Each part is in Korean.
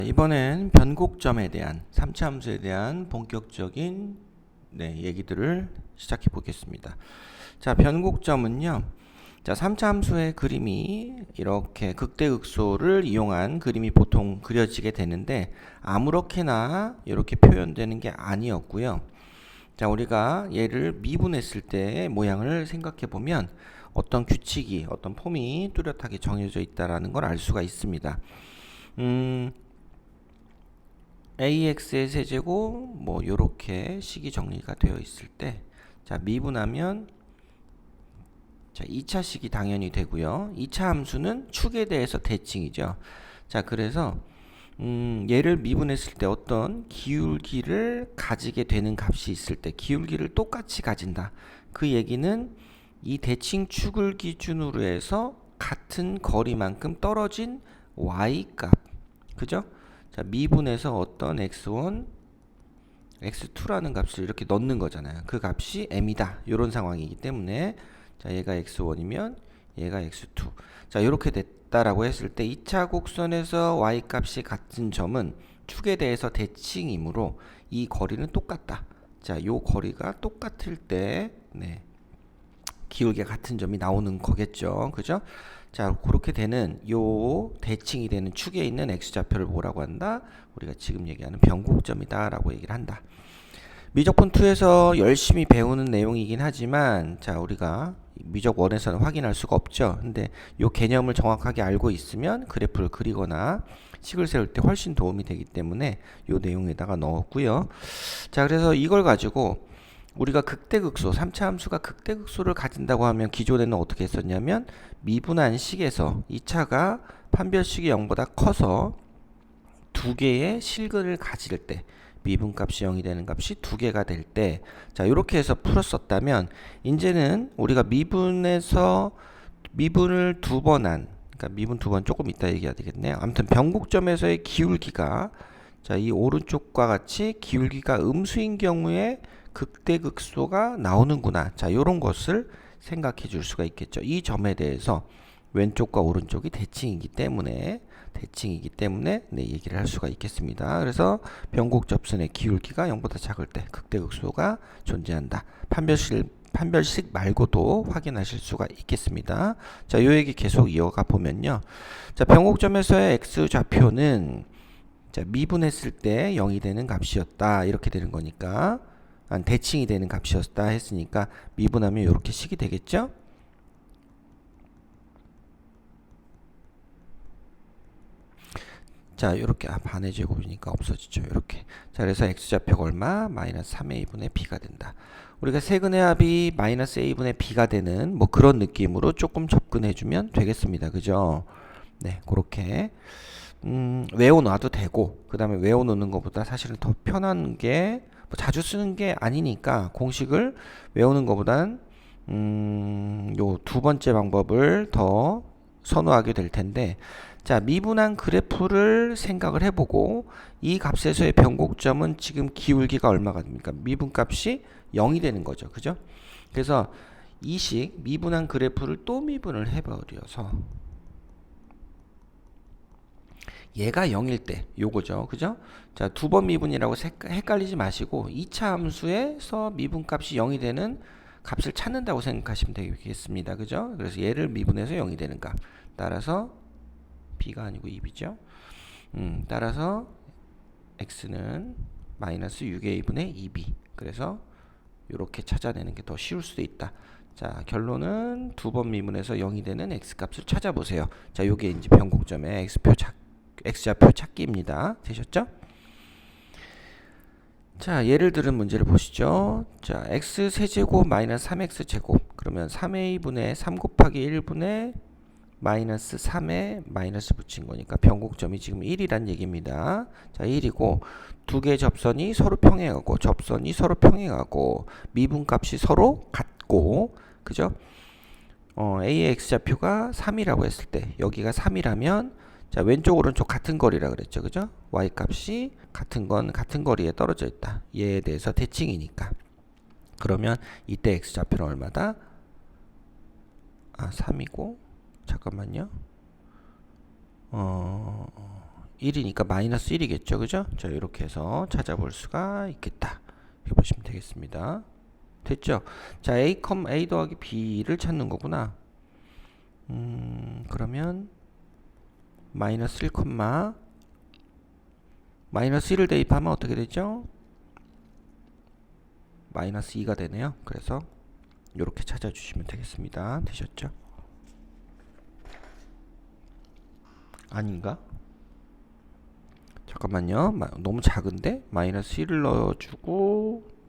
이번엔 변곡점에 대한 3차 함수에 대한 본격적인 얘기들을 시작해 보겠습니다. 자, 변곡점은요. 자, 3차 함수의 그림이 이렇게 극대극소를 이용한 그림이 보통 그려지게 되는데 아무렇게나 이렇게 표현되는 게 아니었고요. 자, 우리가 얘를 미분했을 때의 모양을 생각해 보면 어떤 규칙이, 어떤 폼이 뚜렷하게 정해져 있다라는 걸 알 수가 있습니다. AX의 세제곱 뭐 요렇게 식이 정리가 되어 있을 때, 자, 미분하면 자, 2차 식이 당연히 되고요. 2차 함수는 축에 대해서 대칭이죠. 자, 그래서 얘를 미분했을 때 어떤 기울기를 가지게 되는 값이 있을 때 기울기를 똑같이 가진다. 그 얘기는 이 대칭 축을 기준으로 해서 같은 거리만큼 떨어진 y값, 그죠? 자, 미분해서 어떤 x1, x2라는 값을 이렇게 넣는 거잖아요. 그 값이 m이다. 이런 상황이기 때문에 자, 얘가 x1이면 얘가 x2. 자, 이렇게 됐다라고 했을 때 2차 곡선에서 y 값이 같은 점은 축에 대해서 대칭이므로 이 거리는 똑같다. 자, 요 거리가 똑같을 때 기울기가 같은 점이 나오는 거겠죠. 그죠? 자, 그렇게 되는 요 대칭이 되는 축에 있는 x좌표를 뭐라고 한다? 우리가 지금 얘기하는 변곡점이다 라고 얘기를 한다. 미적분 2에서 열심히 배우는 내용이긴 하지만 자, 우리가 미적 1에서는 확인할 수가 없죠. 근데 요 개념을 정확하게 알고 있으면 그래프를 그리거나 식을 세울 때 훨씬 도움이 되기 때문에 요 내용에다가 넣었고요. 자, 그래서 이걸 가지고 우리가 극대극소, 3차 함수가 극대극소를 가진다고 하면 기존에는 어떻게 했었냐면 미분한 식에서 2차가 판별식이 0보다 커서 두 개의 실근을 가질 때 미분값이 0이 되는 값이 두 개가 될 때, 자, 이렇게 해서 풀었었다면 이제는 우리가 미분에서 미분을 두 번 한, 그러니까 미분 두 번 조금 이따 얘기해야 되겠네요. 아무튼 변곡점에서의 기울기가 자, 이 오른쪽과 같이 기울기가 음수인 경우에 극대극소가 나오는구나. 자, 요런 것을 생각해 줄 수가 있겠죠. 이 점에 대해서 왼쪽과 오른쪽이 대칭이기 때문에 얘기를 할 수가 있겠습니다. 그래서 변곡접선의 기울기가 0보다 작을 때 극대극소가 존재한다. 판별식 말고도 확인하실 수가 있겠습니다. 자, 요 얘기 계속 이어가 보면요. 자, 변곡점에서의 x 좌표는 자, 미분했을 때 0이 되는 값이었다. 이렇게 되는 거니까 대칭이 되는 값이었다 했으니까 미분하면 이렇게 식이 되겠죠? 자, 이렇게 반의 제곱이니까 없어지죠. 이렇게. 자, 그래서 x좌표가 얼마? 마이너스 3의 2분의 b가 된다. 우리가 세근의 합이 마이너스 a분의 b가 되는 뭐 그런 느낌으로 조금 접근해주면 되겠습니다. 그죠? 네, 그렇게 외워놔도 되고, 그 다음에 외워놓는 것보다 사실은 더 편한 게 뭐 자주 쓰는 게 아니니까 공식을 외우는 것보단 요 두 번째 방법을 더 선호하게 될 텐데, 자, 미분한 그래프를 생각을 해보고 이 값에서의 변곡점은 지금 기울기가 얼마가 됩니까? 미분값이 0이 되는 거죠. 그죠? 그래서 이 식 미분한 그래프를 또 미분을 해버려서 얘가 0일 때 요거죠. 그죠? 자, 두 번 미분이라고 헷갈리지 마시고 2차 함수에서 미분값이 0이 되는 값을 찾는다고 생각하시면 되겠습니다. 그죠? 그래서 얘를 미분해서 0이 되는 값. 따라서 b가 아니고 2b죠. 따라서 x는 마이너스 6의 2분의 2b. 그래서 이렇게 찾아내는 게 더 쉬울 수도 있다. 자, 결론은 두 번 미분해서 0이 되는 x값을 찾아보세요. 자, 요게 이제 변곡점의 x좌표 찾기입니다. 되셨죠? 자, 예를 들은 문제를 보시죠. 자, x 세제곱 마이너스 3x 제곱. 그러면 3의 2분의 3 곱하기 1분의 마이너스 3에 마이너스 붙인 거니까 변곡점이 지금 1이란 얘기입니다. 자, 1이고 두 개의 접선이 서로 평행하고 미분값이 서로 같고, 그죠? A의 x좌표가 3이라고 했을 때 여기가 3이라면 자, 왼쪽 오른쪽 같은 거리라 그랬죠. 그죠? y값이 같은 건 같은 거리에 떨어져 있다. 얘에 대해서 대칭이니까. 그러면 이때 x좌표는 얼마다? 3이고 잠깐만요. 1이니까 마이너스 1이겠죠. 그죠? 자, 이렇게 해서 찾아볼 수가 있겠다. 이렇게 보시면 되겠습니다. 됐죠? 자, a 더하기 b를 찾는 거구나. 그러면 마이너스 1, 마이너스 1을 대입하면 어떻게 되죠? 마이너스 2가 되네요. 그래서 이렇게 찾아주시면 되겠습니다. 되셨죠? 아닌가? 잠깐만요. 너무 작은데? 마이너스 1을 넣어주고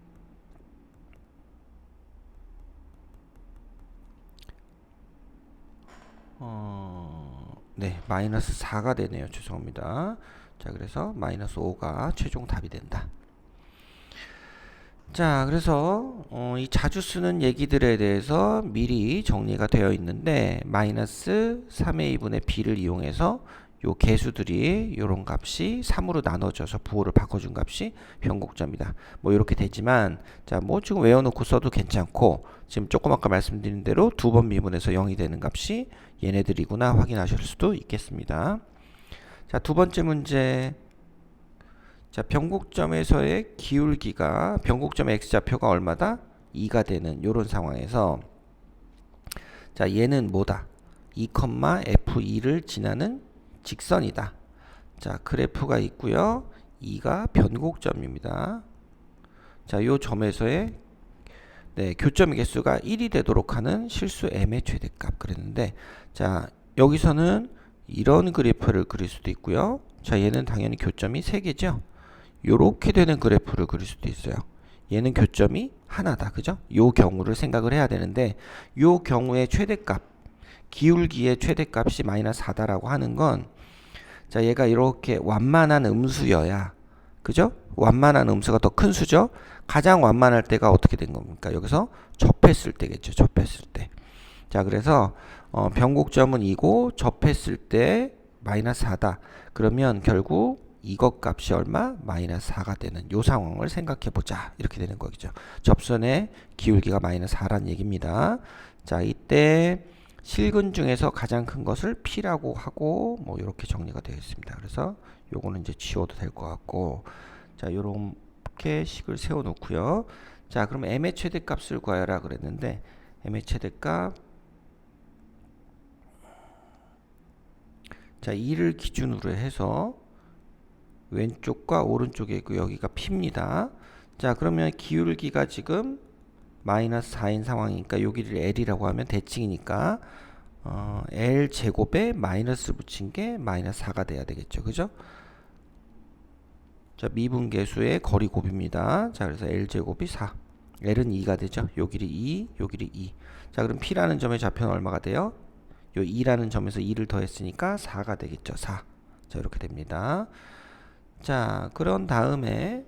네, 마이너스 4가 되네요. 죄송합니다. 자, 그래서 마이너스 5가 최종 답이 된다. 자, 그래서 이 자주 쓰는 얘기들에 대해서 미리 정리가 되어 있는데 마이너스 3의 2분의 b를 이용해서 요 개수들이 요런 값이 3으로 나눠져서 부호를 바꿔준 값이 변곡점이다. 뭐 이렇게 되지만 자, 뭐 지금 외워놓고 써도 괜찮고 지금 조금 아까 말씀드린 대로 두 번 미분해서 0이 되는 값이 얘네들이구나 확인하실 수도 있겠습니다. 자, 두 번째 문제. 자, 변곡점에서의 기울기가 변곡점의 x좌표가 얼마다? 2가 되는 요런 상황에서 자, 얘는 뭐다? 2,f2를 지나는 직선이다. 자, 그래프가 있고요. 2가 변곡점입니다. 자, 요 점에서의 교점의 개수가 1이 되도록 하는 실수 m의 최대값 그랬는데 자, 여기서는 이런 그래프를 그릴 수도 있고요. 자, 얘는 당연히 교점이 3개죠. 요렇게 되는 그래프를 그릴 수도 있어요. 얘는 교점이 하나다. 그죠? 요 경우를 생각을 해야 되는데 요 경우의 최대값 기울기의 최대값이 마이너스 4다라고 하는 건 자, 얘가 이렇게 완만한 음수여야 그죠? 완만한 음수가 더 큰 수죠? 가장 완만할 때가 어떻게 된 겁니까? 여기서 접했을 때겠죠. 접했을 때. 자, 그래서 변곡점은 2고 접했을 때 마이너스 4다. 그러면 결국 이것 값이 얼마? 마이너스 4가 되는 요 상황을 생각해 보자. 이렇게 되는 거죠. 접선의 기울기가 마이너스 4란 얘기입니다. 자, 이때 실근 중에서 가장 큰 것을 P라고 하고 뭐 이렇게 정리가 되어 있습니다. 그래서 요거는 이제 지워도 될 것 같고 자, 요렇게 식을 세워 놓고요. 자, 그럼 m의 최대값을 구하여라 그랬는데 m의 최대값 자, 2를 기준으로 해서 왼쪽과 오른쪽에 있고 여기가 P입니다. 자, 그러면 기울기가 지금 마이너스 4인 상황이니까 여기를 L이라고 하면 대칭이니까 L 제곱에 마이너스 붙인 게 마이너스 4가 돼야 되겠죠. 그죠? 자, 미분계수의 거리 곱입니다. 자, 그래서 L 제곱이 4. L은 2가 되죠. 요 길이 2, 요 길이 2. 자, 그럼 P라는 점의 좌표는 얼마가 돼요? 요 2라는 점에서 2를 더했으니까 4가 되겠죠. 4. 자, 이렇게 됩니다. 자, 그런 다음에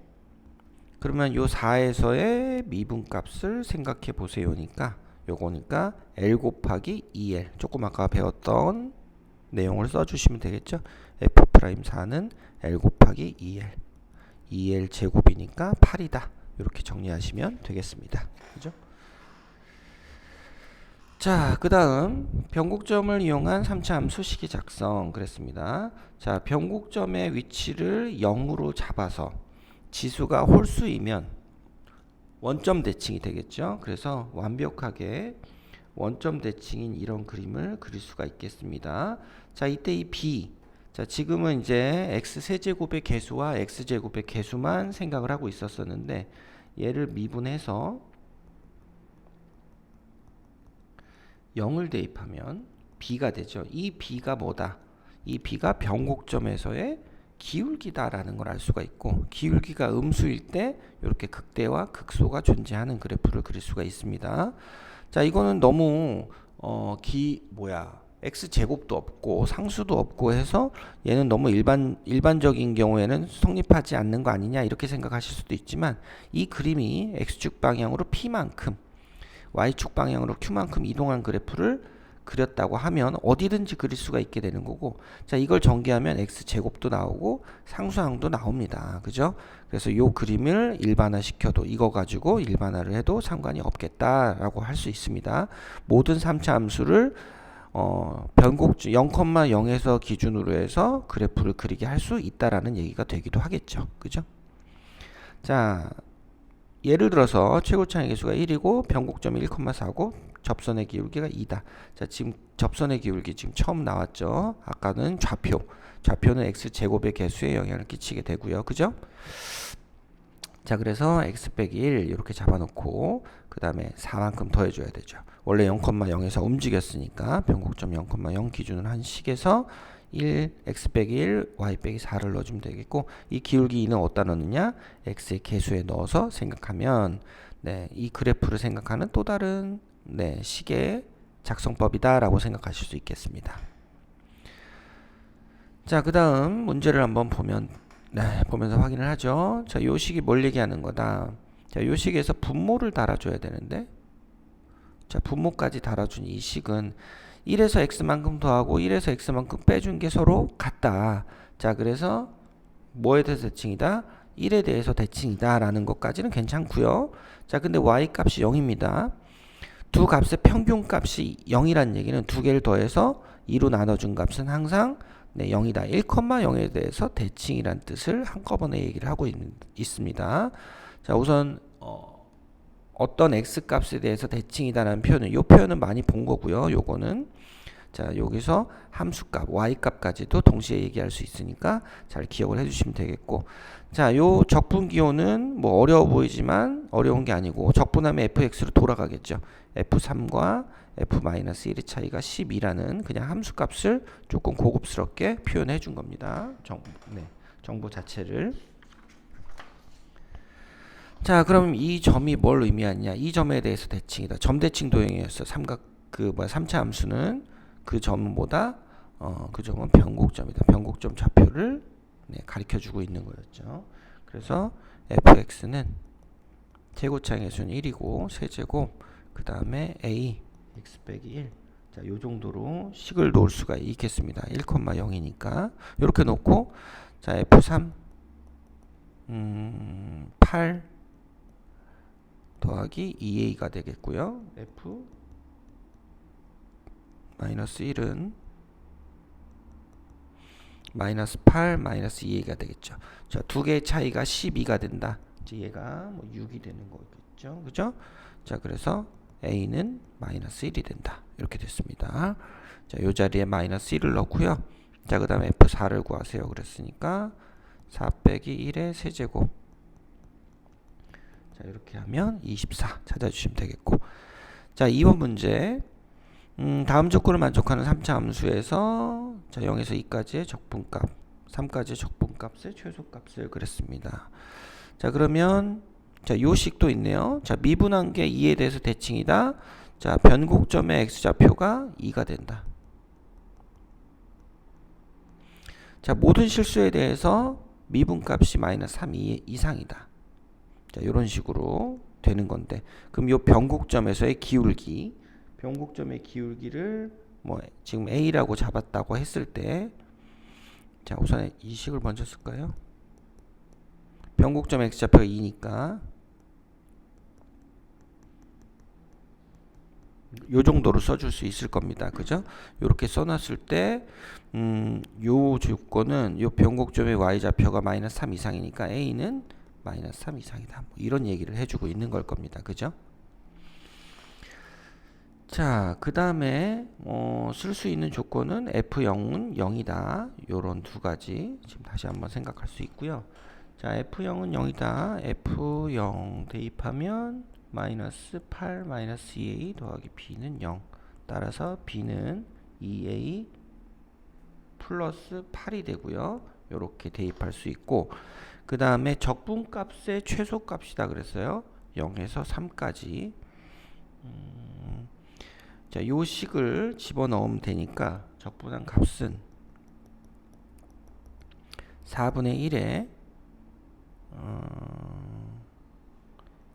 그러면 요 4에서의 미분값을 생각해 보세요니까 요거니까 L 곱하기 2L 조금 아까 배웠던 내용을 써주시면 되겠죠. F'4는 L 곱하기 2L 2L 제곱이니까 8이다. 이렇게 정리하시면 되겠습니다. 그죠? 자, 그 다음 변곡점을 이용한 3차 함수 식이 작성 그랬습니다. 자, 변곡점의 위치를 0으로 잡아서 지수가 홀수이면 원점 대칭이 되겠죠. 그래서 완벽하게 원점 대칭인 이런 그림을 그릴 수가 있겠습니다. 자, 이때 이 b 자, 지금은 이제 x 세제곱의 개수와 x 제곱의 개수만 생각을 하고 있었었는데 얘를 미분해서 0을 대입하면 b가 되죠. 이 b가 뭐다? 이 b가 변곡점에서의 기울기다라는 걸 알 수가 있고 기울기가 음수일 때 이렇게 극대와 극소가 존재하는 그래프를 그릴 수가 있습니다. 자, 이거는 너무 x 제곱도 없고 상수도 없고 해서 얘는 너무 일반적인 경우에는 성립하지 않는 거 아니냐 이렇게 생각하실 수도 있지만 이 그림이 x축 방향으로 p만큼 y축 방향으로 q만큼 이동한 그래프를 그렸다고 하면 어디든지 그릴 수가 있게 되는 거고 자, 이걸 전개하면 x제곱도 나오고 상수항도 나옵니다. 그죠? 그래서 이 그림을 일반화 시켜도 이거 가지고 일반화를 해도 상관이 없겠다라고 할 수 있습니다. 모든 3차 함수를 변곡점 0,0에서 기준으로 해서 그래프를 그리게 할 수 있다라는 얘기가 되기도 하겠죠. 그죠? 자, 예를 들어서 최고차의 개수가 1이고 변곡점이 1,4고 접선의 기울기가 2다. 자, 지금 접선의 기울기 지금 처음 나왔죠. 아까는 좌표는 x제곱의 개수에 영향을 끼치게 되고요. 그죠? 자, 그래서 x 빼기 1 이렇게 잡아놓고 그 다음에 4만큼 더해줘야 되죠. 원래 0,0에서 움직였으니까 변곡점 0,0 기준으로 한 식에서 1, x 빼기 1, y 빼기 4를 넣어주면 되겠고, 이 기울기 2는 어디다 넣느냐? x의 개수에 넣어서 생각하면, 네, 이 그래프를 생각하는 또 다른 식의 작성법이다 라고 생각하실 수 있겠습니다. 자, 그 다음 문제를 한번 보면서 확인을 하죠. 자, 요 식이 뭘 얘기하는 거다. 자, 요 식에서 분모를 달아줘야 되는데, 자, 분모까지 달아준 이 식은 1에서 x만큼 더하고 1에서 x만큼 빼준 게 서로 같다. 자, 그래서 뭐에 대해서 대칭이다? 1에 대해서 대칭이다 라는 것까지는 괜찮고요. 자, 근데 y 값이 0입니다. 두 값의 평균 값이 0이란 얘기는 두 개를 더해서 2로 나눠준 값은 항상 0이다. 1,0에 대해서 대칭이란 뜻을 한꺼번에 얘기를 하고 있습니다. 자, 우선 어떤 x 값에 대해서 대칭이다라는 표현은 이 표현은 많이 본 거고요. 요거는 자, 여기서 함수값 y 값까지도 동시에 얘기할 수 있으니까 잘 기억을 해주시면 되겠고, 자, 요 적분기호는 뭐 어려워 보이지만 어려운 게 아니고 적분하면 fx로 돌아가겠죠. f3과 f-1의 차이가 12라는 그냥 함수값을 조금 고급스럽게 표현해 준 겁니다. 정보 자체를. 자, 그럼 이 점이 뭘 의미하냐? 이 점에 대해서 대칭이다. 점대칭 도형이었어. 삼차 함수는 그 점보다 그 점은 변곡점이다. 변곡점 좌표를 가리켜주고 있는 거였죠. 그래서 fx는 최고차의 개수는 1이고 세제곱 그 다음에 a x 빼기 1. 자, 요 정도로 식을 놓을 수가 있겠습니다. 1,0이니까 이렇게 놓고 자, f3 8 더하기 2a가 되겠고요. f 마이너스 1은 마이너스 8 마이너스 2a가 되겠죠. 자, 두 개의 차이가 12가 된다. 이제 얘가 뭐 6이 되는 거겠죠. 그죠? 자, 그래서 a는 마이너스 1이 된다. 이렇게 됐습니다. 자, 요 자리에 마이너스 1을 넣고요. 자, 그 다음에 f4를 구하세요. 그랬으니까 4 빼기 1의 세제곱. 자, 이렇게 하면 24 찾아주시면 되겠고, 자, 2번 문제. 다음 조건을 만족하는 3차 함수에서 자, 0에서 2까지의 적분값, 3까지의 적분값의 최소값을 그랬습니다. 자, 그러면 자, 요 식도 있네요. 자, 미분한 게 2에 대해서 대칭이다. 자, 변곡점의 x좌표가 2가 된다. 자, 모든 실수에 대해서 미분값이 마이너스 3 이상이다. 자, 이런 식으로 되는 건데, 그럼 요 변곡점에서의 기울기, 변곡점의 기울기를 뭐 지금 a라고 잡았다고 했을 때, 자, 우선 이 식을 먼저 쓸까요? 변곡점 x좌표가 2니까 요 정도로 써줄 수 있을 겁니다. 그죠? 요렇게 써놨을 때, 요 조건은 요 변곡점의 y좌표가 마이너스 3 이상이니까 a는 마이너스 3 이상이다. 뭐 이런 얘기를 해주고 있는 걸 겁니다. 그죠? 자, 그 다음에 쓸 수 있는 조건은 f0은 0이다. 요런 두 가지 지금 다시 한번 생각할 수 있고요. 자, f0은 0이다. f0 대입하면 마이너스 8 마이너스 2a 더하기 b는 0. 따라서 b는 2a 플러스 8이 되고요. 요렇게 대입할 수 있고, 그 다음에 적분값의 최소값이다 그랬어요. 0에서 3까지. 자, 요 식을 집어넣으면 되니까 적분한 값은 4분의 1에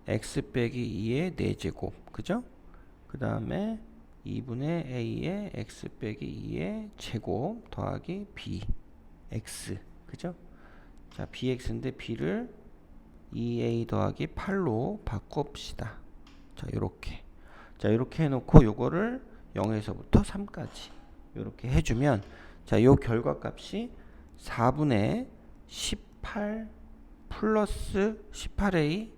x 빼기 2의 4제곱, 그죠? 그 다음에 2분의 a의 x 빼기 2의 제곱 더하기 b x, 그죠? 자, bx인데 b를 2a 더하기 8로 바꿔봅시다. 자, 요렇게. 자, 이렇게 해놓고 요거를 0에서부터 3까지 이렇게 해주면 자, 요 결과값이 4분의 18 플러스 18a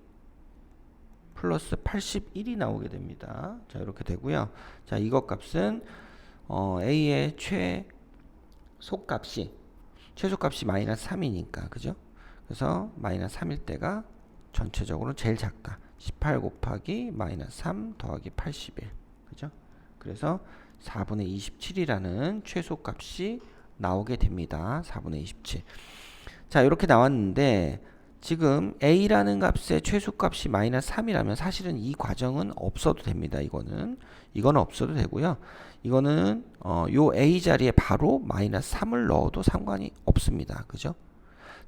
플러스 81이 나오게 됩니다. 자, 이렇게 되고요. 자, 이것 값은 a의 최소값이 마이너스 3이니까 그죠? 그래서 마이너스 3일 때가 전체적으로 제일 작다. 18 곱하기 마이너스 3 더하기 81 그죠? 그래서 4분의 27이라는 최소값이 나오게 됩니다. 4분의 27. 자, 이렇게 나왔는데 지금 a라는 값의 최소값이 마이너스 3이라면 사실은 이 과정은 없어도 됩니다. 이거는 없어도 되고요. 이거는 요 a 자리에 바로 마이너스 3을 넣어도 상관이 없습니다. 그죠?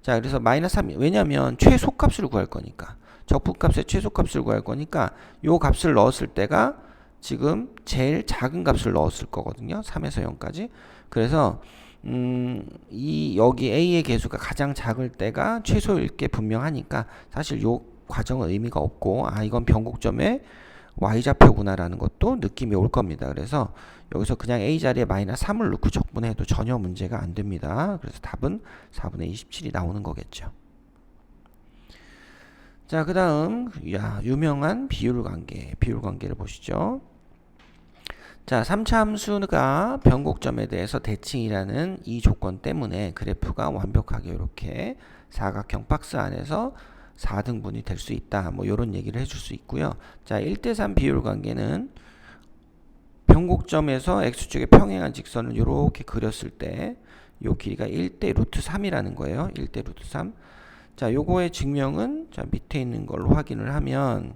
자, 그래서 마이너스 3, 왜냐면 최소값을 구할 거니까, 적분값의 최소값을 구할 거니까 요 값을 넣었을 때가 지금 제일 작은 값을 넣었을 거거든요. 3에서 0까지. 그래서 여기 a의 개수가 가장 작을 때가 최소일 게 분명하니까 사실 요 과정은 의미가 없고, 이건 변곡점의 y좌표구나라는 것도 느낌이 올 겁니다. 그래서 여기서 그냥 a 자리에 마이너스 3을 넣고 적분해도 전혀 문제가 안 됩니다. 그래서 답은 4분의 27이 나오는 거겠죠. 자, 그 다음 유명한 비율 관계를 보시죠. 자, 3차 함수가 변곡점에 대해서 대칭이라는 이 조건 때문에 그래프가 완벽하게 이렇게 사각형 박스 안에서 4등분이 될 수 있다. 뭐 이런 얘기를 해줄 수 있고요. 자, 1대3 비율 관계는 변곡점에서 x축의 평행한 직선을 이렇게 그렸을 때 요 길이가 1대 루트 3이라는 거예요. 1대 루트 3. 자, 요거의 증명은 자, 밑에 있는 걸로 확인을 하면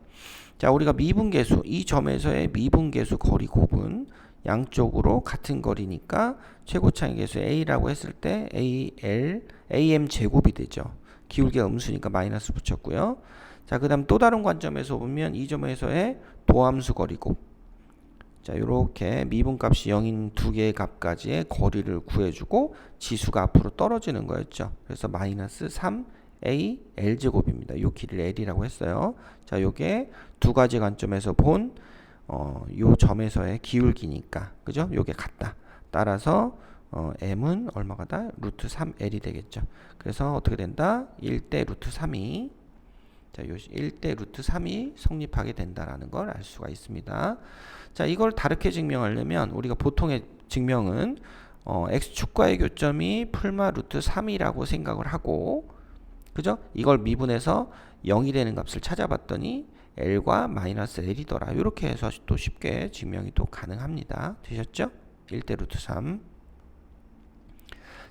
자, 우리가 미분계수, 이 점에서의 미분계수 거리 곱은 양쪽으로 같은 거리니까 최고차의 계수 a라고 했을 때 am 제곱이 되죠. 기울기가 음수니까 마이너스 붙였고요. 자, 그 다음 또 다른 관점에서 보면 이 점에서의 도함수 거리 곱. 자, 요렇게 미분값이 0인 두 개의 값까지의 거리를 구해주고 지수가 앞으로 떨어지는 거였죠. 그래서 마이너스 3a l제곱입니다. 요 길이를 l이라고 했어요. 자, 요게 두 가지 관점에서 본 요 점에서의 기울기니까 그죠? 요게 같다. 따라서 m은 얼마가 다? 루트 3l이 되겠죠. 그래서 어떻게 된다? 1대 루트 3이 자, 요 1대 루트 3이 성립하게 된다라는 걸 알 수가 있습니다. 자, 이걸 다르게 증명하려면 우리가 보통의 증명은 x축과의 교점이 풀마 루트 3이라고 생각을 하고 그죠? 이걸 미분해서 0이 되는 값을 찾아봤더니 l과 마이너스 l이더라. 이렇게 해서 또 쉽게 증명이 또 가능합니다. 되셨죠? 1대 루트 3.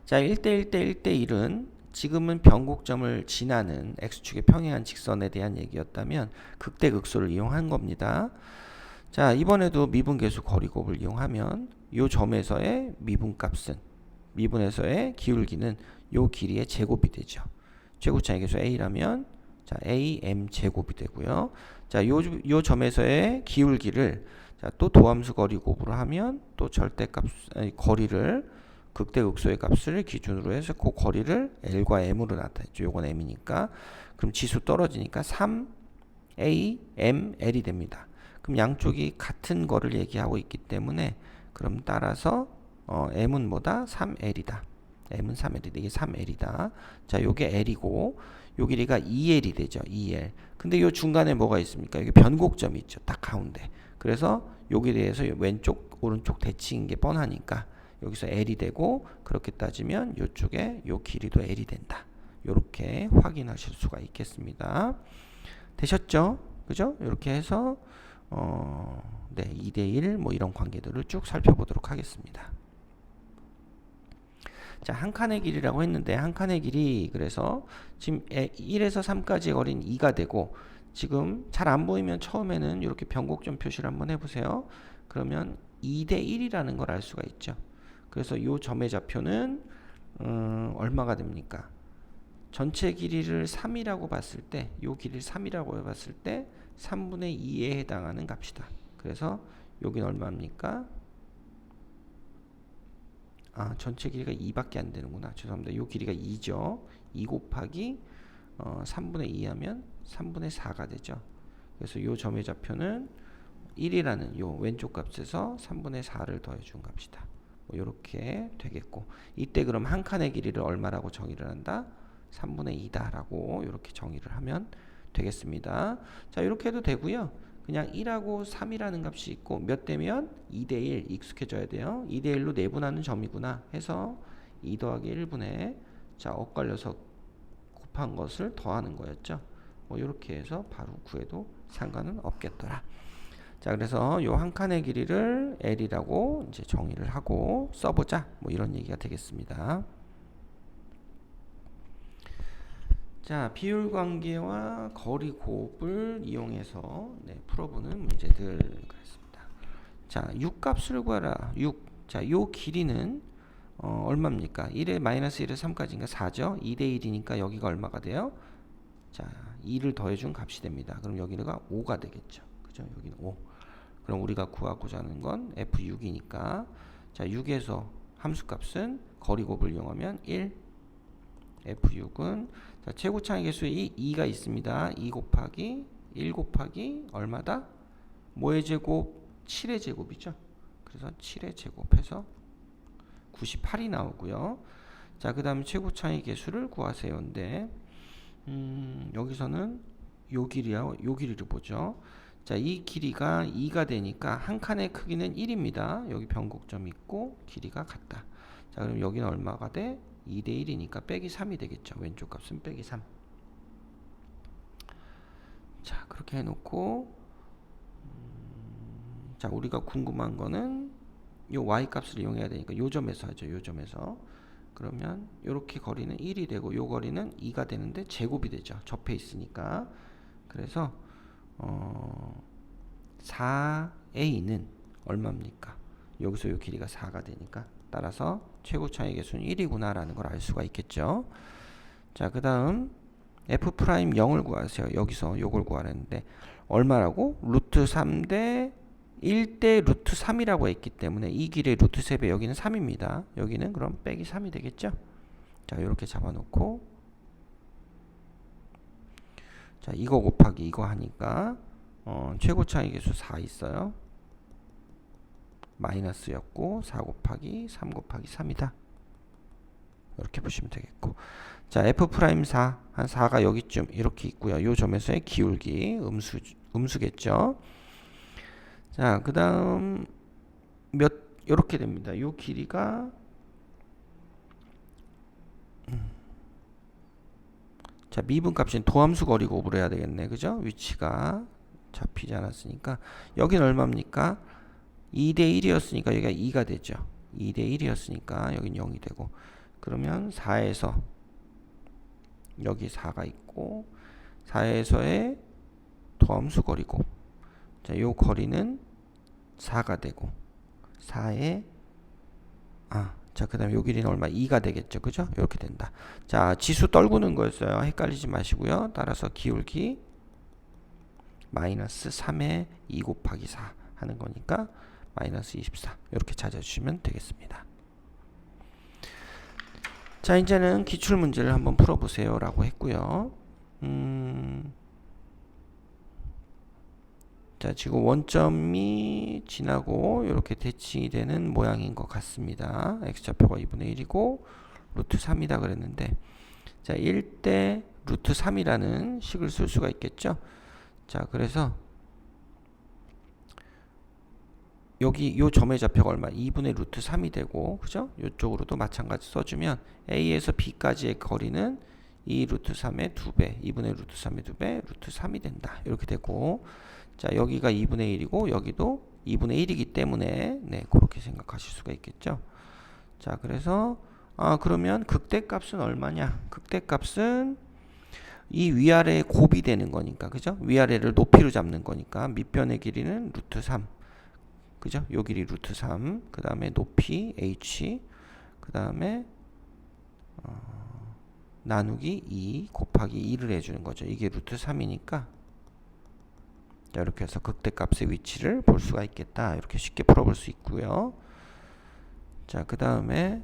자, 1대 1대 1대 1은 지금은 변곡점을 지나는 x축의 평행한 직선에 대한 얘기였다면 극대극소를 이용한 겁니다. 자, 이번에도 미분계수 거리곱을 이용하면 이 점에서의 미분에서의 기울기는 이 길이의 제곱이 되죠. 최고차의 계수 a라면 자, am 제곱이 되고요. 자, 요 점에서의 기울기를 자, 또 도함수 거리곱으로 하면 또 거리를 극대극소의 값을 기준으로 해서 그 거리를 l과 m으로 나타냈죠. 요건 m이니까. 그럼 지수 떨어지니까 3a m l이 됩니다. 그럼 양쪽이 같은 거를 얘기하고 있기 때문에 그럼 따라서 m은 뭐다? 3l이다. m은 3l이다. 이게 3l이다. 자, 요게 l이고 요 길이가 2l이 되죠. 2l. 근데 요 중간에 뭐가 있습니까? 여기 변곡점이 있죠. 딱 가운데. 그래서 여기에 대해서 왼쪽 오른쪽 대칭인 게 뻔하니까 여기서 l이 되고 그렇게 따지면 이쪽에 요 길이도 l이 된다. 이렇게 확인하실 수가 있겠습니다. 되셨죠? 그죠? 이렇게 해서 네, 2대1 뭐 이런 관계들을 쭉 살펴보도록 하겠습니다. 자, 한 칸의 길이라고 했는데 한 칸의 길이 그래서 지금 1에서 3까지 거리는 2가 되고 지금 잘 안 보이면 처음에는 이렇게 변곡점 표시를 한번 해보세요. 그러면 2대1이라는 걸 알 수가 있죠. 그래서 이 점의 좌표는 얼마가 됩니까? 전체 길이를 3이라고 봤을 때 이 길이를 3이라고 봤을 때 3분의 2에 해당하는 값이다. 그래서 여기는 얼마입니까? 전체 길이가 2밖에 안 되는구나. 죄송합니다. 이 길이가 2죠. 2 곱하기 3분의 2 하면 3분의 4가 되죠. 그래서 이 점의 좌표는 1이라는 요 왼쪽 값에서 3분의 4를 더해준 값이다. 뭐 이렇게 되겠고, 이때 그럼 한 칸의 길이를 얼마라고 정의를 한다? 3분의 2다 라고 이렇게 정의를 하면 되겠습니다. 자, 이렇게 해도 되고요. 그냥 1하고 3이라는 값이 있고 몇 대면 2대1 익숙해져야 돼요. 2대1로 내분하는 점이구나 해서 2 더하기 1분의 자, 엇갈려서 곱한 것을 더하는 거였죠. 뭐 이렇게 해서 바로 구해도 상관은 없겠더라. 자, 그래서 요 한 칸의 길이를 L이라고 이제 정의를 하고 써보자. 뭐 이런 얘기가 되겠습니다. 자, 비율 관계와 거리 곱을 이용해서 풀어보는 문제들 그랬습니다. 자, 6 값을 구하라. 6. 자, 요 길이는 얼마입니까? 1에 마이너스 1에 3까지니까 4죠. 2대 1이니까 여기가 얼마가 돼요? 자, 2를 더해준 값이 됩니다. 그럼 여기가 5가 되겠죠. 그죠? 여기는 5. 그럼 우리가 구하고자 하는 건 F6이니까 자, 6에서 함수값은 거리 곱을 이용하면 1. F6은 자, 최고차의 개수에 2가 있습니다. 2 곱하기 1 곱하기 얼마다? 뭐의 제곱? 7의 제곱이죠. 그래서 7의 제곱해서 98이 나오고요. 자, 그 다음에 최고차의 개수를 구하세요인데 여기서는 요 길이와 요 길이를 보죠. 자, 이 길이가 2가 되니까 한 칸의 크기는 1입니다. 여기 변곡점이 있고 길이가 같다. 자, 그럼 여기는 얼마가 돼? 2대 1이니까 빼기 3이 되겠죠. 왼쪽 값은 빼기 3. 자, 그렇게 해놓고 자, 우리가 궁금한 거는 요 y 값을 이용해야 되니까 요 점에서 하죠. 요 점에서. 그러면 요렇게 거리는 1이 되고 요 거리는 2가 되는데 제곱이 되죠. 접해 있으니까. 그래서 4a는 얼마입니까? 여기서 요 길이가 4가 되니까 따라서 최고차의 개수는 1이구나 라는 걸 알 수가 있겠죠. 자, 그 다음 F'0을 구하세요. 여기서 요걸 구하라는데 얼마라고? 루트 3대 1대 루트 3이라고 했기 때문에 이 길의 루트 3배 여기는 3입니다. 여기는 그럼 빼기 3이 되겠죠. 자, 이렇게 잡아놓고 자, 이거 곱하기 이거 하니까 최고차의 개수 4 있어요. 마이너스였고 4 곱하기 3 곱하기 3이다. 이렇게 보시면 되겠고 자, F'4 한 4가 여기쯤 이렇게 있고요. 요 점에서의 기울기 음수겠죠. 자, 그 다음 요렇게 됩니다. 요 길이가 자, 미분값인 도함수 거리 곱을 해야 되겠네. 그죠? 위치가 잡히지 않았으니까 여기는 얼마입니까? 2대 1이었으니까 여기가 2가 되죠. 2대 1이었으니까 여기는 0이 되고 그러면 4에서 여기 4가 있고 4에서의 도함수 거리 곱 자, 요 거리는 4가 되고 4에 자, 그 다음에 요 길이는 얼마? 2가 되겠죠. 그죠? 이렇게 된다. 자, 지수 떨구는 거였어요. 헷갈리지 마시고요. 따라서 기울기 마이너스 3에 2 곱하기 4 하는 거니까 마이너스 24 이렇게 찾아주시면 되겠습니다. 자, 이제는 기출문제를 한번 풀어보세요 라고 했고요. 자, 지금 원점이 지나고 이렇게 대칭이 되는 모양인 것 같습니다. x좌표가 2분의 1이고 루트 3이다 그랬는데 자, 1대 루트 3이라는 식을 쓸 수가 있겠죠. 자, 그래서 여기 요 점의 좌표가 얼마? 2분의 루트 3이 되고 그죠? 이쪽으로도 마찬가지 써주면 A에서 B까지의 거리는 2 루트 3의 2배 2분의 루트 3의 2배 루트 3이 된다. 이렇게 되고 자, 여기가 2분의 1이고 여기도 2분의 1이기 때문에 네, 그렇게 생각하실 수가 있겠죠. 자, 그래서 그러면 극대값은 얼마냐? 극대값은 이 위아래의 곱이 되는 거니까 그죠? 위아래를 높이로 잡는 거니까 밑변의 길이는 루트 3 그죠? 요 길이 루트 3 그 다음에 높이 h 그 다음에 나누기 2 곱하기 2를 해주는 거죠. 이게 루트 3이니까 자, 이렇게 해서 극대값의 위치를 볼 수가 있겠다. 이렇게 쉽게 풀어볼 수 있고요. 자, 그 다음에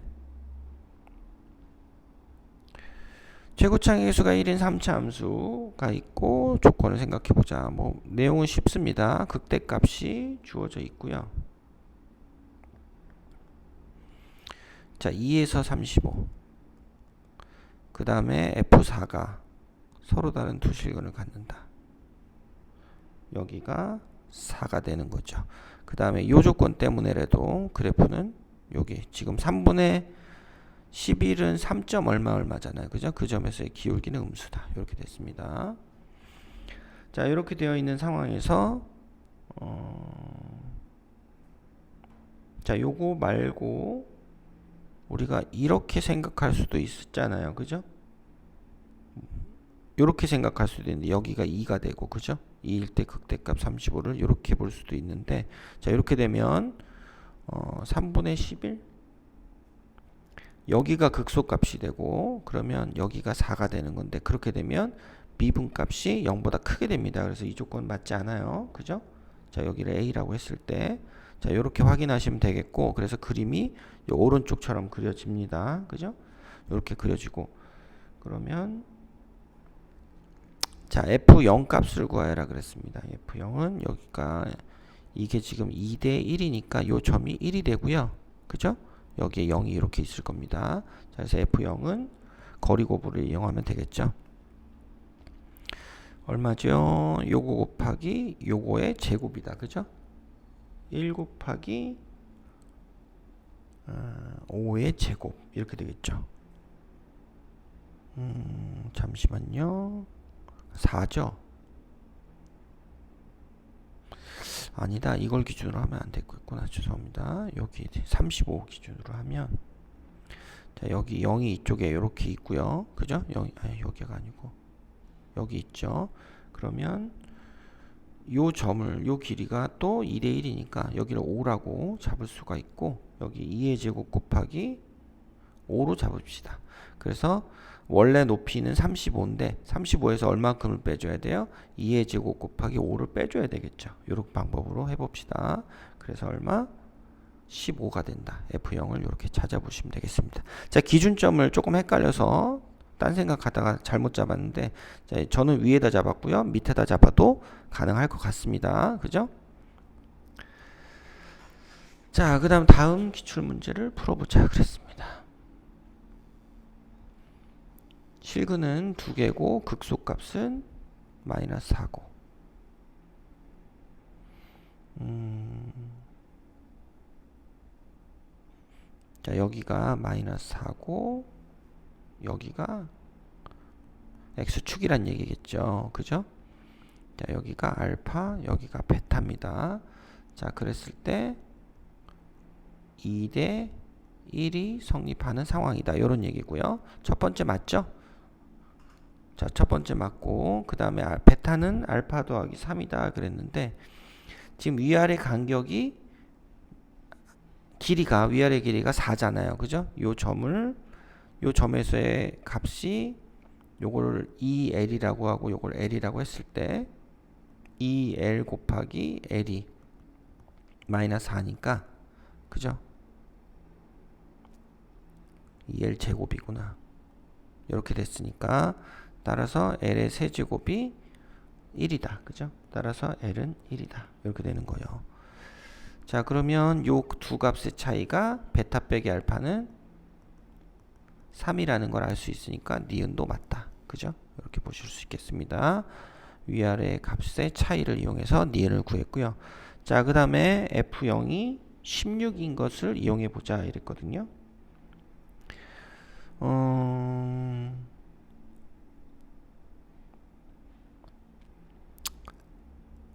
최고창의 개수가 1인 3차 함수가 있고 조건을 생각해 보자. 뭐 내용은 쉽습니다. 극대값이 주어져 있고요. 자, 2에서 35. 그 다음에 F4가 서로 다른 두 실근을 갖는다. 여기가 4가 되는 거죠. 그 다음에 이 조건 때문에라도 그래프는 여기 지금 3분의 11은 3. 얼마잖아요. 그죠? 그 점에서의 기울기는 음수다. 이렇게 됐습니다. 자, 이렇게 되어 있는 상황에서 자, 요거 말고 우리가 이렇게 생각할 수도 있었잖아요. 그죠? 이렇게 생각할 수도 있는데 여기가 2가 되고, 그죠? 2일 때 극대값 35를 이렇게 볼 수도 있는데, 자, 이렇게 되면 3분의 11 여기가 극소값이 되고, 그러면 여기가 4가 되는 건데, 그렇게 되면 미분값이 0보다 크게 됩니다. 그래서 이 조건 맞지 않아요. 그죠? 자, 여기를 A라고 했을 때, 자, 이렇게 확인하시면 되겠고, 그래서 그림이 오른쪽처럼 그려집니다. 그죠? 이렇게 그려지고, 그러면 자, F0 값을 구하여라 그랬습니다. F0은 여기가 이게 지금 2대 1이니까 요 점이 1이 되고요. 그죠? 여기에 0이 이렇게 있을 겁니다. 자, 그래서 F0은 거리고부를 이용하면 되겠죠. 얼마죠? 요거 곱하기 요거의 제곱이다. 그죠? 1 곱하기 5의 제곱 이렇게 되겠죠. 잠시만요. 4죠? 아니다. 이걸 기준으로 하면 안 되겠구나. 죄송합니다. 여기 35 기준으로 하면, 자, 여기 0이 이쪽에 이렇게 있고요. 그죠? 0이, 아니, 여기가 아니고 여기 있죠. 그러면 요 점을, 요 길이가 또 2대 1이니까 여기를 5라고 잡을 수가 있고, 여기 2의 제곱 곱하기 5로 잡읍시다. 그래서 원래 높이는 35인데 35에서 얼마큼을 빼줘야 돼요? 2의 제곱 곱하기 5를 빼줘야 되겠죠. 이런 방법으로 해봅시다. 그래서 얼마? 15가 된다. F0을 이렇게 찾아보시면 되겠습니다. 자, 기준점을 조금 헷갈려서 딴 생각하다가 잘못 잡았는데, 자, 저는 위에다 잡았고요. 밑에다 잡아도 가능할 것 같습니다. 그죠? 자, 그 다음 기출 문제를 풀어보자 그랬습니다. 실근은 2개고 극소값은 마이너스 4고, 자, 여기가 마이너스 4고 여기가 x축이란 얘기겠죠. 그죠? 자, 여기가 알파, 여기가 베타입니다. 자, 그랬을 때 2대 1이 성립하는 상황이다. 이런 얘기고요. 첫 번째 맞죠? 자, 첫 번째 맞고, 그 다음에 베타는 알파 더하기 3이다 그랬는데, 지금 위아래 간격이 위아래 길이가 4잖아요. 그죠? 요 점에서의 값이 요거를 2L이라고 하고 요걸 L이라고 했을 때 2L 곱하기 L이 마이너스 4니까, 그죠? 2L 제곱이구나. 이렇게 됐으니까 따라서 L의 세제곱이 1이다. 그죠? 따라서 L은 1이다. 이렇게 되는 거예요. 자, 그러면 요 두 값의 차이가 베타 빼기 알파는 3이라는 걸 알 수 있으니까 니은도 맞다. 그죠? 이렇게 보실 수 있겠습니다. 위아래 값의 차이를 이용해서 니은을 구했고요. 자, 그 다음에 F0이 16인 것을 이용해 보자 이랬거든요.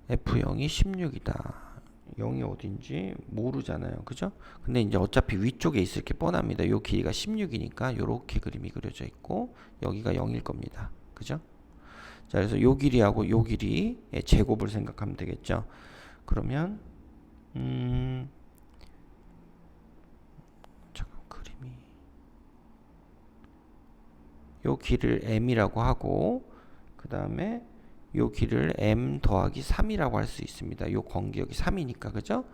F0이 16이다. 0이 어딘지 모르잖아요. 그죠? 근데 이제 어차피 위쪽에 있을 게 뻔합니다. 요 길이가 16이니까 요렇게 그림이 그려져 있고 여기가 0일 겁니다. 그죠? 자, 그래서 요 길이하고 요 길이의 제곱을 생각하면 되겠죠. 그러면 잠깐 그림이 요 길을 m이라고 하고, 그 다음에 요 길을 m 더하기 3이라고 할 수 있습니다. 요 간격이 3이니까. 그죠?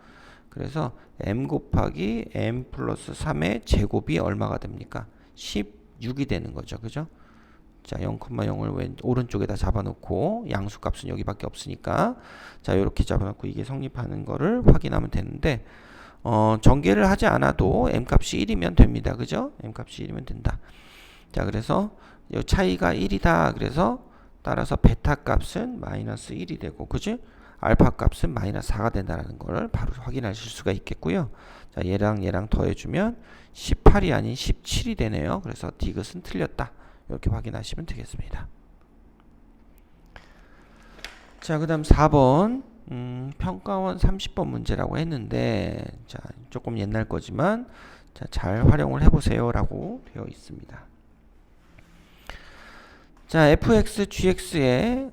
그래서 m 곱하기 m 플러스 3의 제곱이 얼마가 됩니까? 16이 되는 거죠. 그죠? 자, 0,0을 오른쪽에다 잡아놓고 양수값은 여기밖에 없으니까 자, 이렇게 잡아놓고 이게 성립하는 거를 확인하면 되는데 전개를 하지 않아도 m값이 1이면 됩니다. 그죠? m값이 1이면 된다. 자, 그래서 이 차이가 1이다. 그래서 따라서 베타 값은 마이너스 1이 되고, 그지? 알파 값은 마이너스 4가 된다는 걸 바로 확인하실 수가 있겠고요. 자, 얘랑 더해주면 18이 아닌 17이 되네요. 그래서 디귿은 틀렸다. 이렇게 확인하시면 되겠습니다. 자, 그 다음 4번 평가원 30번 문제라고 했는데, 자, 조금 옛날 거지만 자, 잘 활용을 해보세요 라고 되어 있습니다. 자, fx, gx의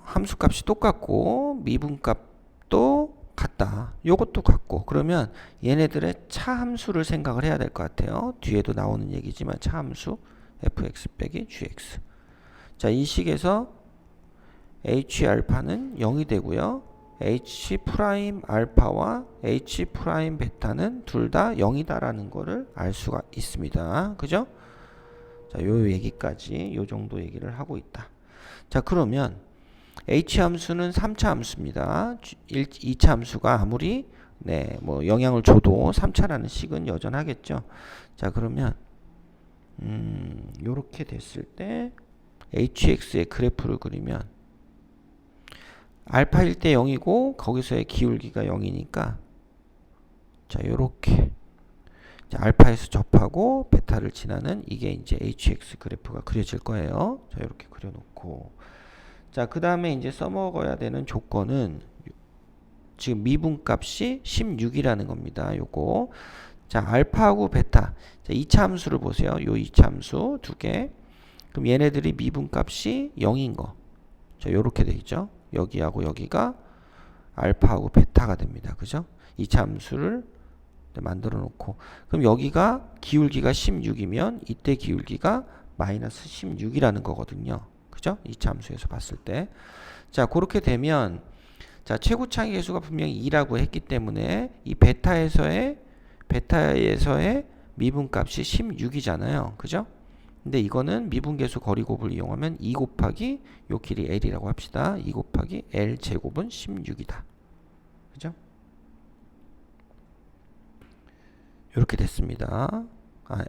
함수값이 똑같고 미분값도 같다. 요것도 같고, 그러면 얘네들의 차함수를 생각을 해야 될 것 같아요. 뒤에도 나오는 얘기지만 차함수 fx 빼기 gx. 자, 이 식에서 h 알파는 0이 되고요. h 프라임 알파와 h 프라임 베타는 둘 다 0이다라는 거를 알 수가 있습니다. 그죠? 자, 요 얘기까지 요 정도 얘기를 하고 있다. 자, 그러면 h 함수는 3차 함수입니다. 2차 함수가 아무리 뭐 영향을 줘도 3차라는 식은 여전하겠죠. 자, 그러면 요렇게 됐을 때 hx의 그래프를 그리면 알파일 때 0이고 거기서의 기울기가 0이니까 자, 요렇게 자, 알파에서 접하고 베타를 지나는 이게 이제 hx 그래프가 그려질 거예요. 자, 이렇게 그려놓고 자, 그 다음에 이제 써먹어야 되는 조건은 지금 미분값이 16이라는 겁니다. 요거 자, 알파하고 베타 자, 2차 함수를 보세요. 요 2차 함수 두 개. 그럼 얘네들이 미분값이 0인 거. 자, 요렇게 돼 있죠. 여기하고 여기가 알파하고 베타가 됩니다. 그죠? 2차 함수를 만들어 놓고 그럼 여기가 기울기가 16이면 이때 기울기가 마이너스 16이라는 거거든요. 그죠? 2차 함수에서 봤을 때. 자, 그렇게 되면 자, 최고차의 계수가 분명히 2라고 했기 때문에 이 베타에서의 미분값이 16이잖아요. 그죠? 근데 이거는 미분계수 거리곱을 이용하면 2 곱하기 요 길이 L이라고 합시다. 2 곱하기 L 제곱은 16이다. 그죠? 이렇게 됐습니다.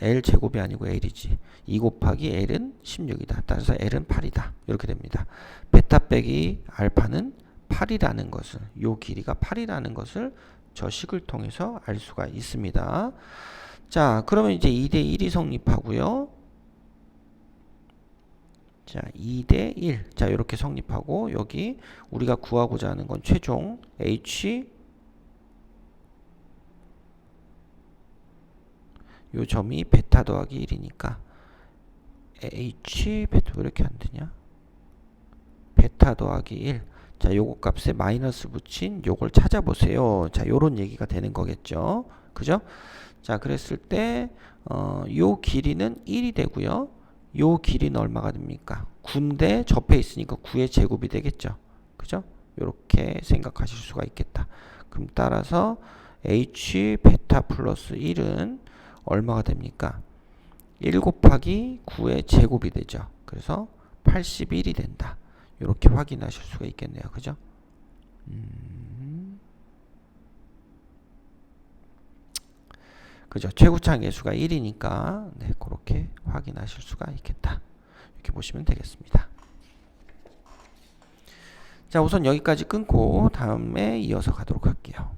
L 제곱이 아니고 L이지. 2 곱하기 L은 16이다. 따라서 L은 8이다. 이렇게 됩니다. 베타 빼기 알파는 8이라는 것을, 요 길이가 8이라는 것을 저 식을 통해서 알 수가 있습니다. 자, 그러면 이제 2대 1이 성립하고요. 자, 2대 1. 자, 이렇게 성립하고 여기 우리가 구하고자 하는 건 최종 h 요 점이 베타 더하기 1이니까 h 베타 왜 이렇게 안 되냐? 베타 더하기 1. 자, 요거 값에 마이너스 붙인 요걸 찾아보세요. 자, 요런 얘기가 되는 거겠죠. 그죠? 자, 그랬을 때 요 길이는 1이 되고요. 요 길이는 얼마가 됩니까? 9인데 접해 있으니까 9의 제곱이 되겠죠. 그죠? 요렇게 생각하실 수가 있겠다. 그럼 따라서 h 베타 플러스 1은 얼마가 됩니까? 1 곱하기 9의 제곱이 되죠. 그래서 81이 된다. 이렇게 확인하실 수가 있겠네요. 그죠? 그죠? 최고차의 계수가 1이니까 네, 그렇게 확인하실 수가 있겠다. 이렇게 보시면 되겠습니다. 자, 우선 여기까지 끊고 다음에 이어서 가도록 할게요.